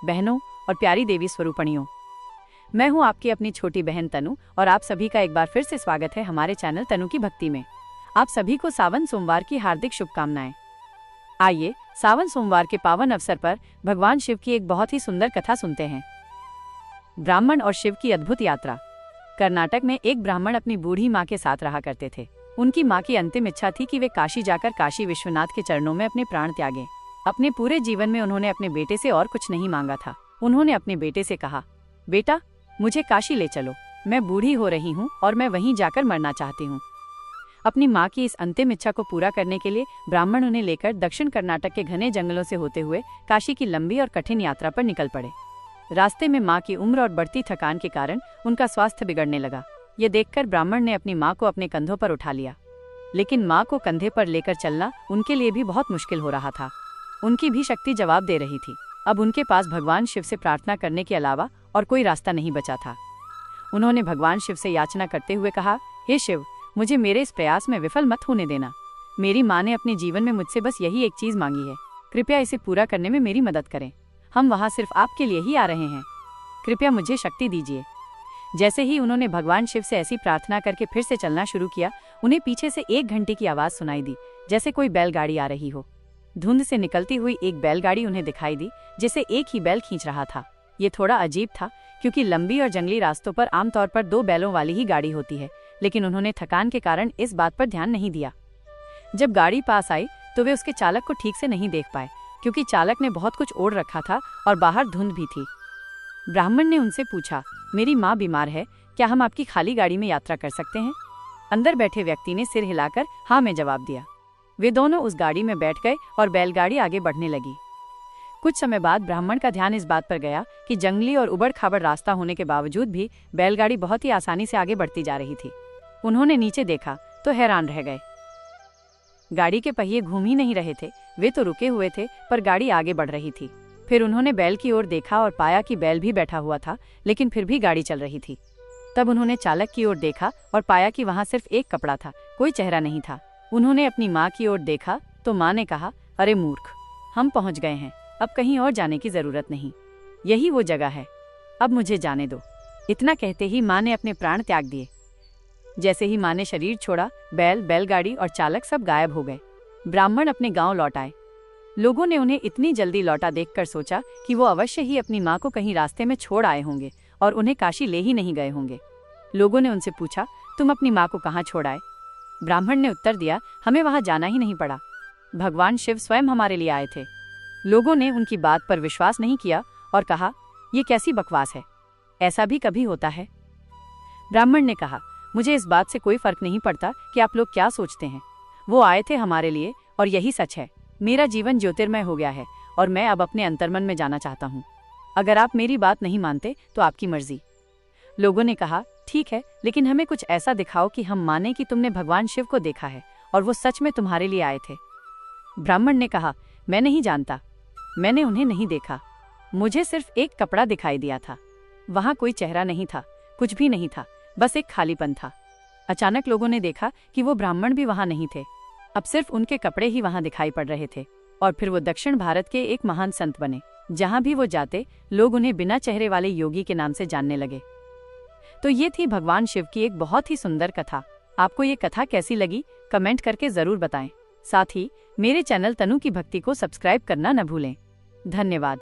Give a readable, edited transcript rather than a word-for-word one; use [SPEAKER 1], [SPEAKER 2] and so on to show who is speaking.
[SPEAKER 1] बहनों और प्यारी देवी स्वरूपणियों, मैं हूं आपकी अपनी छोटी बहन तनु और आप सभी का एक बार फिर से स्वागत है हमारे चैनल तनु की भक्ति में। आप सभी को सावन सोमवार की हार्दिक शुभकामनाएं। आइए सावन सोमवार के पावन अवसर पर भगवान शिव की एक बहुत ही सुंदर कथा सुनते हैं। ब्राह्मण और शिव की अद्भुत यात्रा। कर्नाटक में एक ब्राह्मण अपनी बूढ़ी माँ के साथ रहा करते थे। उनकी माँ की अंतिम इच्छा थी कि वे काशी जाकर काशी विश्वनाथ के चरणों में अपने प्राण त्यागें। अपने पूरे जीवन में उन्होंने अपने बेटे से और कुछ नहीं मांगा था। उन्होंने अपने बेटे से कहा, बेटा मुझे काशी ले चलो, मैं बूढ़ी हो रही हूँ और मैं वहीं जाकर मरना चाहती हूँ। अपनी माँ की इस अंतिम इच्छा को पूरा करने के लिए ब्राह्मण उन्हें लेकर दक्षिण कर्नाटक के घने जंगलों से होते हुए काशी की लंबी और कठिन यात्रा पर निकल पड़े। रास्ते में माँ की उम्र और बढ़ती थकान के कारण उनका स्वास्थ्य बिगड़ने लगा। ये देखकर ब्राह्मण ने अपनी माँ को अपने कंधों पर उठा लिया, लेकिन माँ को कंधे पर लेकर चलना उनके लिए भी बहुत मुश्किल हो रहा था। उनकी भी शक्ति जवाब दे रही थी। अब उनके पास भगवान शिव से प्रार्थना करने के अलावा और कोई रास्ता नहीं बचा था। उन्होंने भगवान शिव से याचना करते हुए कहा, हे शिव, मुझे मेरे इस प्रयास में विफल मत होने देना। मेरी माँ ने अपने जीवन में मुझसे बस यही एक चीज मांगी है, कृपया इसे पूरा करने में मेरी मदद करें। हम वहाँ सिर्फ आपके लिए ही आ रहे हैं, कृपया मुझे शक्ति दीजिए। जैसे ही उन्होंने भगवान शिव से ऐसी प्रार्थना करके फिर से चलना शुरू किया, उन्हें पीछे से एक घंटी की आवाज सुनाई दी, जैसे कोई बैलगाड़ी आ रही हो। धुंध से निकलती हुई एक बैलगाड़ी उन्हें दिखाई दी, जिसे एक ही बैल खींच रहा था। ये थोड़ा अजीब था, क्योंकि लंबी और जंगली रास्तों पर आमतौर पर 2 बैलों वाली ही गाड़ी होती है, लेकिन उन्होंने थकान के कारण इस बात पर ध्यान नहीं दिया। जब गाड़ी पास आई तो वे उसके चालक को ठीक से नहीं देख पाए, क्योंकि चालक ने बहुत कुछ ओढ़ रखा था और बाहर धुंध भी थी। ब्राह्मण ने उनसे पूछा, मेरी माँ बीमार है, क्या हम आपकी खाली गाड़ी में यात्रा कर सकते हैं? अंदर बैठे व्यक्ति ने सिर हिलाकर हाँ में जवाब दिया। वे दोनों उस गाड़ी में बैठ गए और बैलगाड़ी आगे बढ़ने लगी। कुछ समय बाद ब्राह्मण का ध्यान इस बात पर गया कि जंगली और उबड़ खाबड़ रास्ता होने के बावजूद भी बैलगाड़ी बहुत ही आसानी से आगे बढ़ती जा रही थी। उन्होंने नीचे देखा तो हैरान रह गए। गाड़ी के पहिए घूम ही नहीं रहे थे, वे तो रुके हुए थे, पर गाड़ी आगे बढ़ रही थी। फिर उन्होंने बैल की ओर देखा और पाया कि बैल भी बैठा हुआ था, लेकिन फिर भी गाड़ी चल रही थी। तब उन्होंने चालक की ओर देखा और पाया कि वहां सिर्फ एक कपड़ा था, कोई चेहरा नहीं था। उन्होंने अपनी माँ की ओर देखा तो माँ ने कहा, अरे मूर्ख, हम पहुंच गए हैं, अब कहीं और जाने की जरूरत नहीं, यही वो जगह है, अब मुझे जाने दो। इतना कहते ही माँ ने अपने प्राण त्याग दिए। जैसे ही माँ ने शरीर छोड़ा, बैलगाड़ी और चालक सब गायब हो गए। ब्राह्मण अपने गांव लौट आए। लोगों ने उन्हें इतनी जल्दी लौटा देखकर सोचा कि वो अवश्य ही अपनी माँ को कहीं रास्ते में छोड़ आए होंगे और उन्हें काशी ले ही नहीं गए होंगे। लोगों ने उनसे पूछा, तुम अपनी माँ को कहाँ छोड़ आए? ब्राह्मण ने उत्तर दिया, हमें वहां जाना ही नहीं पड़ा, भगवान शिव स्वयं हमारे लिए आए थे। लोगों ने उनकी बात पर विश्वास नहीं किया और कहा, ये कैसी बकवास है, ऐसा भी कभी होता है? ब्राह्मण ने कहा, मुझे इस बात से कोई फर्क नहीं पड़ता कि आप लोग क्या सोचते हैं, वो आए थे हमारे लिए और यही सच है। मेरा जीवन ज्योतिर्मय हो गया है और मैं अब अपने अंतर्मन में जाना चाहता हूँ। अगर आप मेरी बात नहीं मानते तो आपकी मर्जी। लोगों ने कहा, ठीक है, लेकिन हमें कुछ ऐसा दिखाओ कि हम माने कि तुमने भगवान शिव को देखा है और वो सच में तुम्हारे लिए आए थे। ब्राह्मण ने कहा, मैं नहीं जानता, मैंने उन्हें नहीं देखा, मुझे सिर्फ एक कपड़ा दिखाई दिया था। वहां कोई चेहरा नहीं था, कुछ भी नहीं था, बस एक खालीपन था। अचानक लोगों ने देखा कि वो ब्राह्मण भी वहां नहीं थे, अब सिर्फ उनके कपड़े ही वहां दिखाई पड़ रहे थे। और फिर वो दक्षिण भारत के एक महान संत बने। जहां भी वो जाते, लोग उन्हें बिना चेहरे वाले योगी के नाम से जानने लगे। तो ये थी भगवान शिव की एक बहुत ही सुंदर कथा। आपको ये कथा कैसी लगी, कमेंट करके जरूर बताएं। साथ ही मेरे चैनल तनु की भक्ति को सब्सक्राइब करना न भूलें। धन्यवाद।